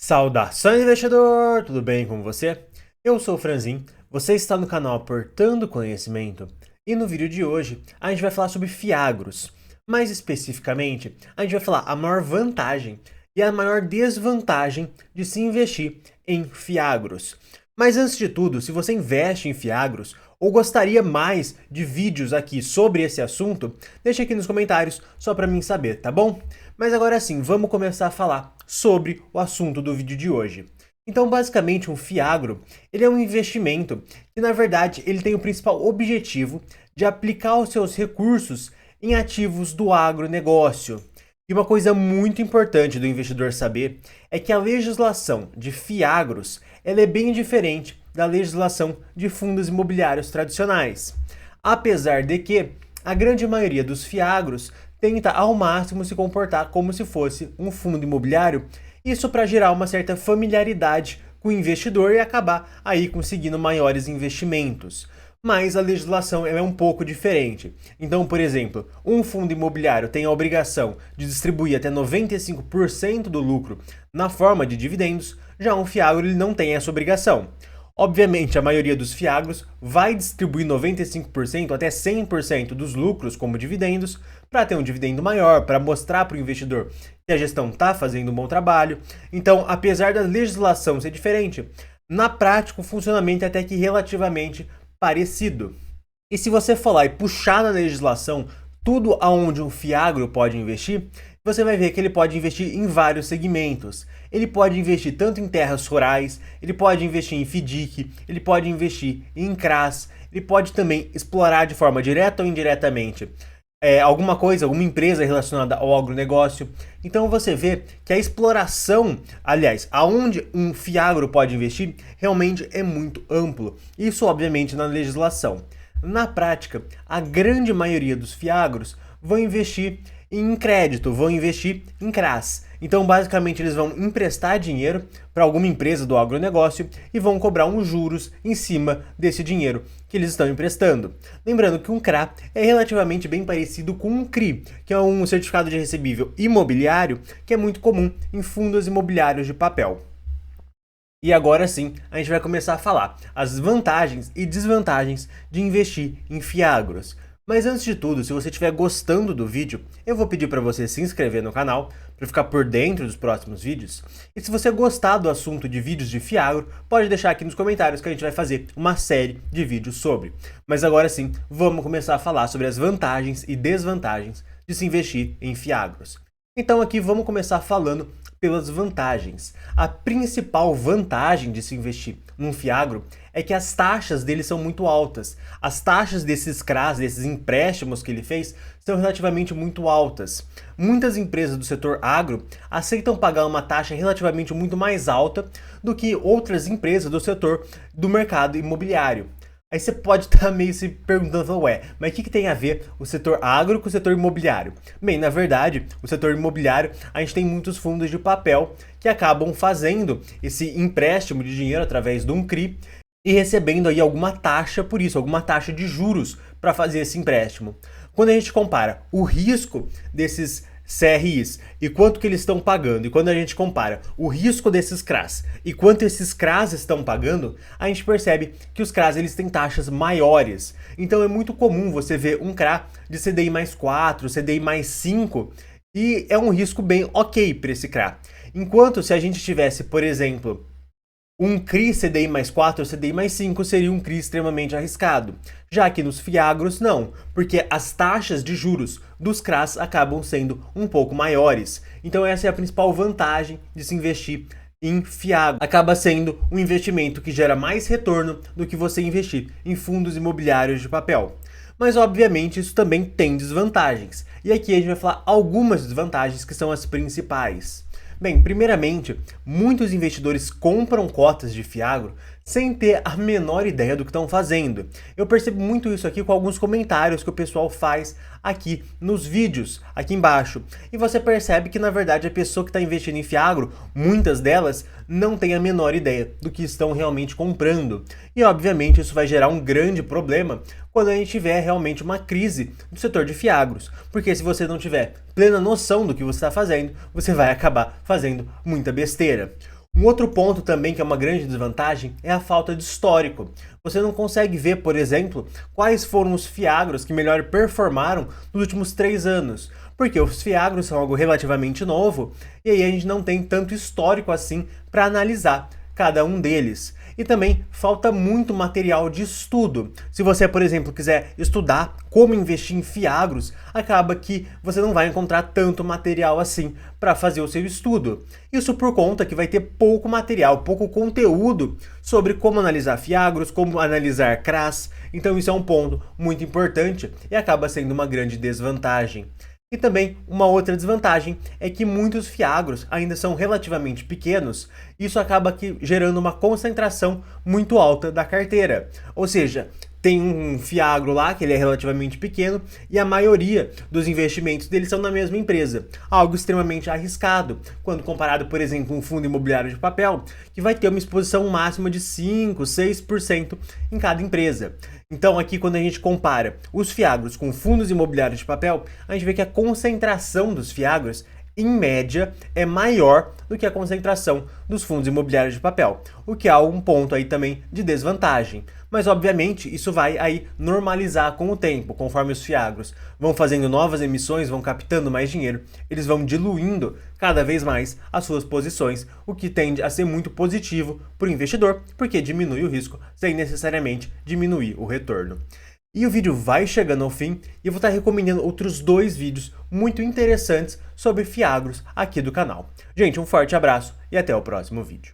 Saudações, investidor! Tudo bem com você? Eu sou o Franzin, você está no canal Aportando Conhecimento e no vídeo de hoje a gente vai falar sobre fiagros. Mais especificamente, a gente vai falar a maior vantagem e a maior desvantagem de se investir em fiagros. Mas antes de tudo, se você investe em fiagros ou gostaria mais de vídeos aqui sobre esse assunto, deixa aqui nos comentários só para mim saber, tá bom? Mas agora sim, vamos começar a falar sobre o assunto do vídeo de hoje. Então, basicamente, um fiagro, ele é um investimento que, na verdade, ele tem o principal objetivo de aplicar os seus recursos em ativos do agronegócio. E uma coisa muito importante do investidor saber é que a legislação de fiagros ela é bem diferente da legislação de fundos imobiliários tradicionais. Apesar de que a grande maioria dos fiagros tenta ao máximo se comportar como se fosse um fundo imobiliário, isso para gerar uma certa familiaridade com o investidor e acabar aí conseguindo maiores investimentos. Mas a legislação é um pouco diferente. Então, por exemplo, um fundo imobiliário tem a obrigação de distribuir até 95% do lucro na forma de dividendos, já um fiagro ele não tem essa obrigação. Obviamente, a maioria dos fiagros vai distribuir 95% até 100% dos lucros como dividendos, para ter um dividendo maior, para mostrar para o investidor que a gestão está fazendo um bom trabalho. Então, apesar da legislação ser diferente, na prática o funcionamento é até que relativamente parecido. E se você for lá e puxar na legislação tudo aonde um fiagro pode investir, você vai ver que ele pode investir em vários segmentos. Ele pode investir tanto em terras rurais, ele pode investir em FDIC, ele pode investir em CRAs, ele pode também explorar de forma direta ou indiretamente alguma empresa relacionada ao agronegócio. Então você vê que a exploração, aliás, aonde um fiagro pode investir, realmente é muito amplo. Isso, obviamente, na legislação. Na prática, a grande maioria dos fiagros vão investir em crédito, vão investir em CRAs. Então, basicamente, eles vão emprestar dinheiro para alguma empresa do agronegócio e vão cobrar uns juros em cima desse dinheiro que eles estão emprestando. Lembrando que um CRA é relativamente bem parecido com um CRI, que é um certificado de recebível imobiliário, que é muito comum em fundos imobiliários de papel. E agora sim, a gente vai começar a falar as vantagens e desvantagens de investir em fiagros. Mas antes de tudo, se você estiver gostando do vídeo, eu vou pedir para você se inscrever no canal para ficar por dentro dos próximos vídeos. E se você gostar do assunto de vídeos de fiagro, pode deixar aqui nos comentários que a gente vai fazer uma série de vídeos sobre. Mas agora sim, vamos começar a falar sobre as vantagens e desvantagens de se investir em fiagros. Então aqui vamos começar falando pelas vantagens. A principal vantagem de se investir num fiagro é que as taxas dele são muito altas. As taxas desses CRAs, desses empréstimos que ele fez, são relativamente muito altas. Muitas empresas do setor agro aceitam pagar uma taxa relativamente muito mais alta do que outras empresas do setor do mercado imobiliário. Aí você pode estar meio se perguntando, mas o que tem a ver o setor agro com o setor imobiliário? Bem, na verdade, o setor imobiliário, a gente tem muitos fundos de papel que acabam fazendo esse empréstimo de dinheiro através de um CRI e recebendo aí alguma taxa por isso, alguma taxa de juros para fazer esse empréstimo. Quando a gente compara o risco desses CRIs e quanto que eles estão pagando, e quando a gente compara o risco desses CRAs e quanto esses CRAs estão pagando, a gente percebe que os CRAs eles têm taxas maiores. Então é muito comum você ver um CRA de CDI mais 4, CDI mais 5, e é um risco bem ok para esse CRA. Enquanto se a gente tivesse, por exemplo, um CRI CDI mais 4 ou CDI mais 5 seria um CRI extremamente arriscado. Já que nos fiagros não, porque as taxas de juros dos CRAs acabam sendo um pouco maiores. Então essa é a principal vantagem de se investir em fiagro. Acaba sendo um investimento que gera mais retorno do que você investir em fundos imobiliários de papel. Mas obviamente isso também tem desvantagens. E aqui a gente vai falar algumas desvantagens que são as principais. Bem, primeiramente, muitos investidores compram cotas de fiagro sem ter a menor ideia do que estão fazendo. Eu percebo muito isso aqui com alguns comentários que o pessoal faz aqui nos vídeos, aqui embaixo. E você percebe que, na verdade, a pessoa que está investindo em fiagro, muitas delas, não tem a menor ideia do que estão realmente comprando. E, obviamente, isso vai gerar um grande problema quando a gente tiver realmente uma crise do setor de fiagros. Porque se você não tiver plena noção do que você está fazendo, você vai acabar fazendo muita besteira. Um outro ponto também que é uma grande desvantagem é a falta de histórico. Você não consegue ver, por exemplo, quais foram os fiagros que melhor performaram nos últimos 3 anos, porque os fiagros são algo relativamente novo e aí a gente não tem tanto histórico assim para analisar cada um deles. E também falta muito material de estudo. Se você, por exemplo, quiser estudar como investir em fiagros, acaba que você não vai encontrar tanto material assim para fazer o seu estudo. Isso por conta que vai ter pouco material, pouco conteúdo sobre como analisar fiagros, como analisar CRAs. Então isso é um ponto muito importante e acaba sendo uma grande desvantagem. E também uma outra desvantagem é que muitos fiagros ainda são relativamente pequenos, e isso acaba gerando uma concentração muito alta da carteira. Ou seja, tem um fiagro lá que ele é relativamente pequeno e a maioria dos investimentos deles são na mesma empresa. Algo extremamente arriscado, quando comparado, por exemplo, com um fundo imobiliário de papel, que vai ter uma exposição máxima de 5, 6% em cada empresa. Então aqui quando a gente compara os fiagros com fundos imobiliários de papel, a gente vê que a concentração dos fiagros em média, é maior do que a concentração dos fundos imobiliários de papel, o que é um ponto aí também de desvantagem. Mas, obviamente, isso vai aí normalizar com o tempo, conforme os fiagros vão fazendo novas emissões, vão captando mais dinheiro, eles vão diluindo cada vez mais as suas posições, o que tende a ser muito positivo para o investidor, porque diminui o risco sem necessariamente diminuir o retorno. E o vídeo vai chegando ao fim e eu vou estar recomendando outros 2 vídeos muito interessantes sobre fiagros aqui do canal. Gente, um forte abraço e até o próximo vídeo.